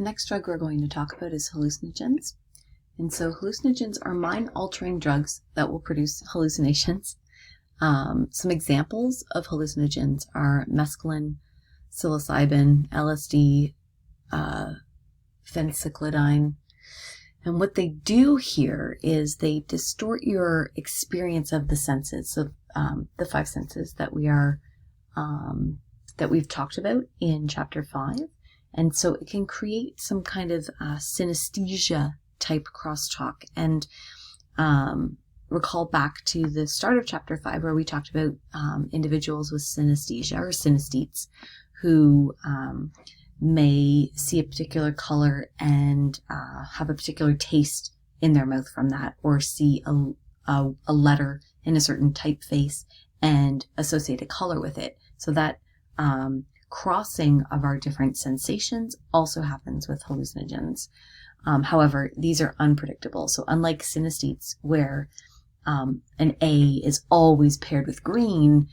next drug we're going to talk about is hallucinogens. And so hallucinogens are mind-altering drugs that will produce hallucinations. Some examples of hallucinogens are mescaline, psilocybin, LSD, phencyclidine. And what they do here is they distort your experience of the senses, so the five senses that we've talked about in chapter 5. And so it can create some kind of synesthesia type crosstalk. And recall back to the start of chapter 5 where we talked about individuals with synesthesia or synesthetes who may see a particular color and have a particular taste in their mouth from that, or see a letter in a certain typeface and associate a color with it. So that crossing of our different sensations also happens with hallucinogens. However, these are unpredictable. So unlike synesthetes, where an A is always paired with green,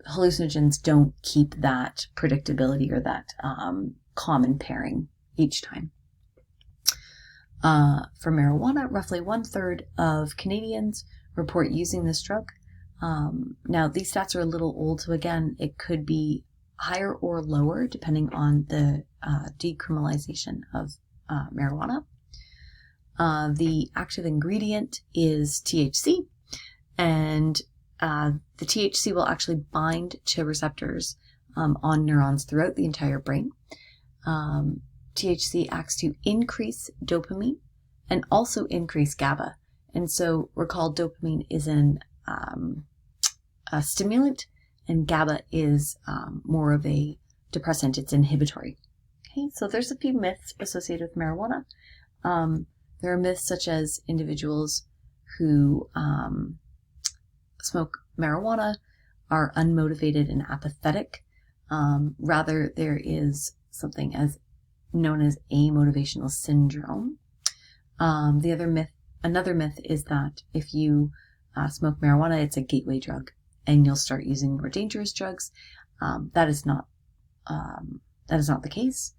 hallucinogens don't keep that predictability or that common pairing each time. For marijuana, roughly 1/3 of Canadians report using this drug. Now, these stats are a little old, so again, it could be higher or lower depending on the decriminalization of marijuana. The active ingredient is THC, and the THC will actually bind to receptors on neurons throughout the entire brain. THC acts to increase dopamine and also increase GABA. And so recall, dopamine is a stimulant, and GABA is more of a depressant. It's inhibitory. Okay, so there's a few myths associated with marijuana. There are myths such as individuals who smoke marijuana are unmotivated and apathetic. Rather, there is something known as amotivational syndrome. Another myth is that if you smoke marijuana, it's a gateway drug, and you'll start using more dangerous drugs. That is not the case.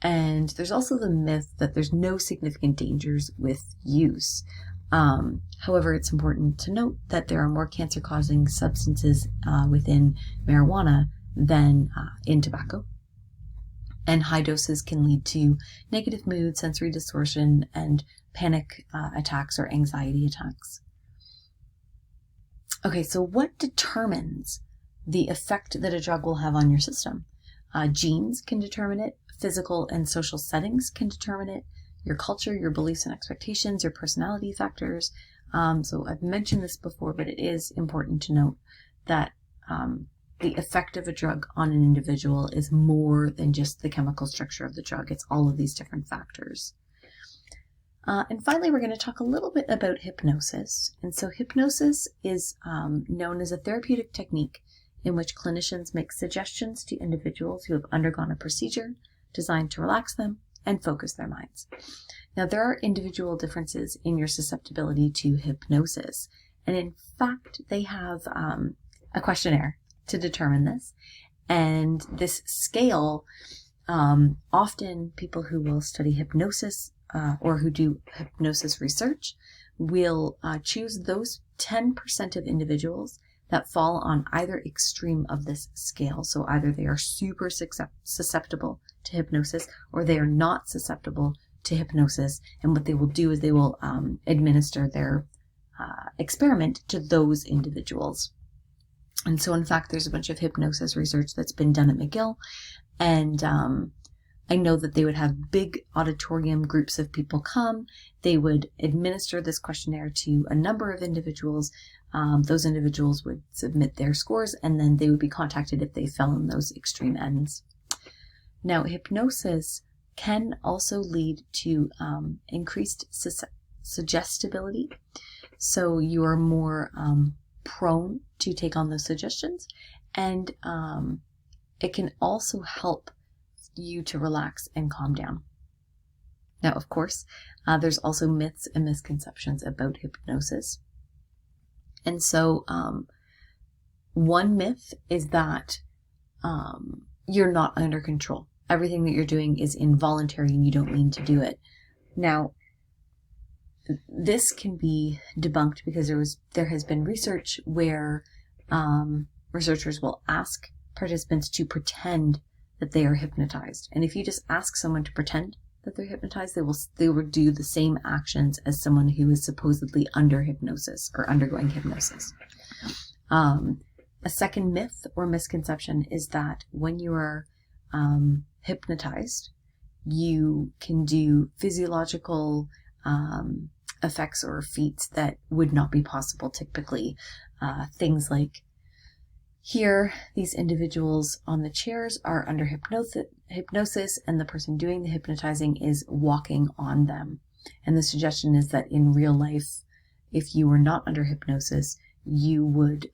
And there's also the myth that there's no significant dangers with use. However, it's important to note that there are more cancer-causing substances within marijuana than in tobacco. And high doses can lead to negative mood, sensory distortion, and panic attacks or anxiety attacks. Okay, so what determines the effect that a drug will have on your system? Genes can determine it. Physical and social settings can determine it. Your culture, your beliefs and expectations, your personality factors. So I've mentioned this before, but it is important to note that the effect of a drug on an individual is more than just the chemical structure of the drug. It's all of these different factors. And finally, we're going to talk a little bit about hypnosis. And so hypnosis is known as a therapeutic technique in which clinicians make suggestions to individuals who have undergone a procedure designed to relax them and focus their minds. Now, there are individual differences in your susceptibility to hypnosis. And in fact, they have a questionnaire to determine this. And this scale, often people who will study hypnosis or who do hypnosis research will choose those 10% of individuals that fall on either extreme of this scale. So either they are super susceptible to hypnosis, or they are not susceptible to hypnosis. And what they will do is they will administer their experiment to those individuals. And so in fact, there's a bunch of hypnosis research that's been done at McGill. And I know that they would have big auditorium groups of people come. They would administer this questionnaire to a number of individuals. Those individuals would submit their scores, and then they would be contacted if they fell in those extreme ends. Now, hypnosis can also lead to increased suggestibility. So you are more prone to take on those suggestions, and it can also help you to relax and calm down. Now, of course, there's also myths and misconceptions about hypnosis. And so one myth is that you're not under control everything that you're doing is involuntary and you don't mean to do it. Now, this can be debunked because there has been research where researchers will ask participants to pretend that they are hypnotized. And if you just ask someone to pretend that they're hypnotized, they will do the same actions as someone who is supposedly under hypnosis or undergoing hypnosis. A second myth or misconception is that when you are hypnotized, you can do physiological effects or feats that would not be possible typically. Things like here, these individuals on the chairs are under hypnosis, and the person doing the hypnotizing is walking on them. And the suggestion is that in real life, if you were not under hypnosis, you would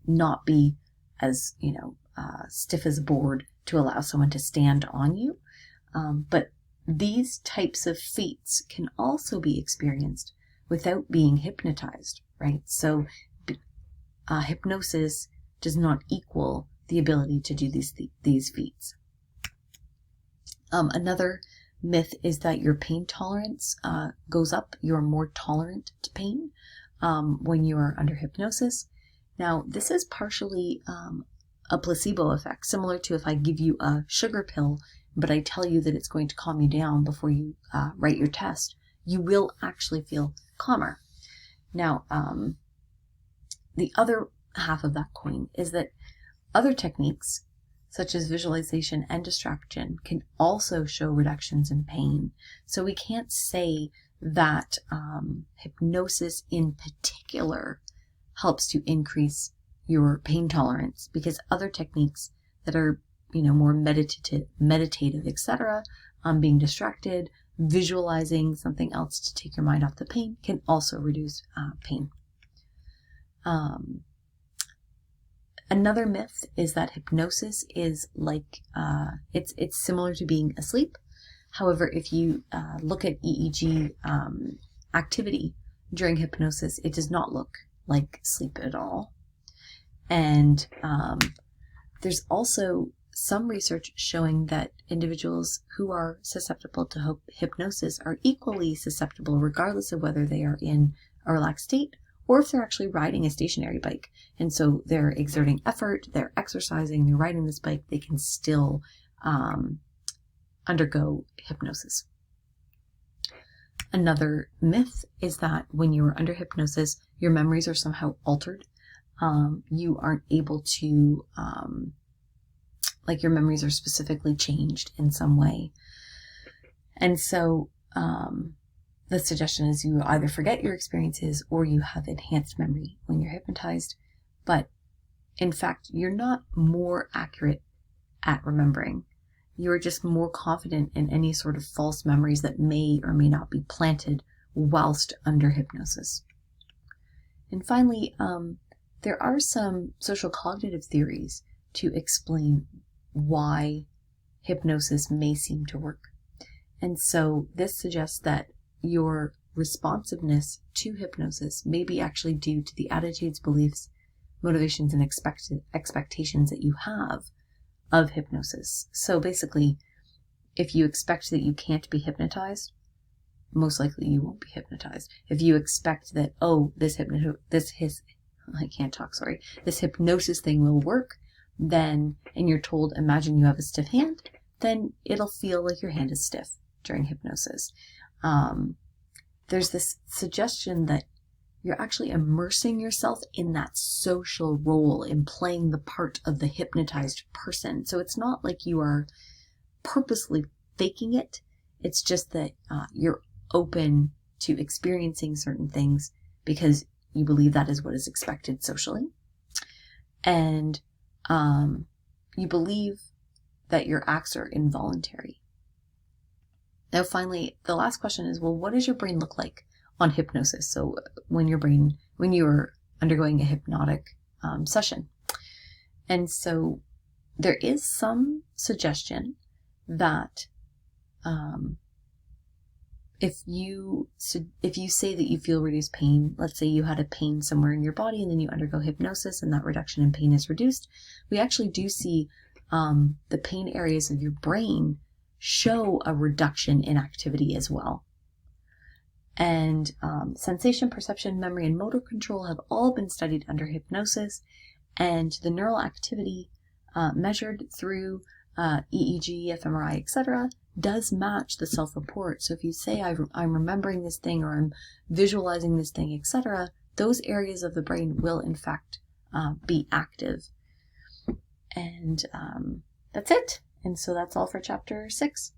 not be as, stiff as a board to allow someone to stand on you. But these types of feats can also be experienced without being hypnotized, right? So hypnosis does not equal the ability to do these feats. Another myth is that your pain tolerance goes up. You're more tolerant to pain when you are under hypnosis. Now, this is partially a placebo effect, similar to if I give you a sugar pill, but I tell you that it's going to calm you down before you write your test. You will actually feel calmer. Now, the other half of that coin is that other techniques, such as visualization and distraction, can also show reductions in pain. So we can't say that hypnosis in particular helps to increase your pain tolerance, because other techniques that are, more meditative, etc., being distracted, visualizing something else to take your mind off the pain, can also reduce pain. Another myth is that hypnosis is like, it's similar to being asleep. However, if you look at EEG activity during hypnosis, it does not look like sleep at all. And there's also some research showing that individuals who are susceptible to hypnosis are equally susceptible regardless of whether they are in a relaxed state or if they're actually riding a stationary bike. And so they're exerting effort, they're exercising, they're riding this bike, they can still undergo hypnosis. Another myth is that when you are under hypnosis, your memories are somehow altered. You aren't able to, your memories are specifically changed in some way. And so the suggestion is you either forget your experiences or you have enhanced memory when you're hypnotized. But in fact, you're not more accurate at remembering. You're just more confident in any sort of false memories that may or may not be planted whilst under hypnosis. And finally, there are some social cognitive theories to explain why hypnosis may seem to work. And so this suggests that your responsiveness to hypnosis may be actually due to the attitudes, beliefs, motivations, and expectations that you have of hypnosis. So basically, if you expect that you can't be hypnotized, most likely you won't be hypnotized. If you expect that, this hypnosis thing will work, then, and you're told, imagine you have a stiff hand, then it'll feel like your hand is stiff during hypnosis. There's this suggestion that you're actually immersing yourself in that social role, in playing the part of the hypnotized person. So it's not like you are purposely faking it. It's just that you're open to experiencing certain things because you believe that is what is expected socially. And you believe that your acts are involuntary. Now, finally, the last question is, well, what does your brain look like on hypnosis? So when you're undergoing a hypnotic session. And so there is some suggestion that if you say that you feel reduced pain, let's say you had a pain somewhere in your body and then you undergo hypnosis and that reduction in pain is reduced, we actually do see the pain areas of your brain show a reduction in activity as well. And sensation, perception, memory, and motor control have all been studied under hypnosis, and the neural activity measured through EEG, fMRI, etc., does match the self-report. So if you say, I'm remembering this thing, or I'm visualizing this thing, etc., those areas of the brain will in fact be active. And that's it. And so that's all for chapter 6.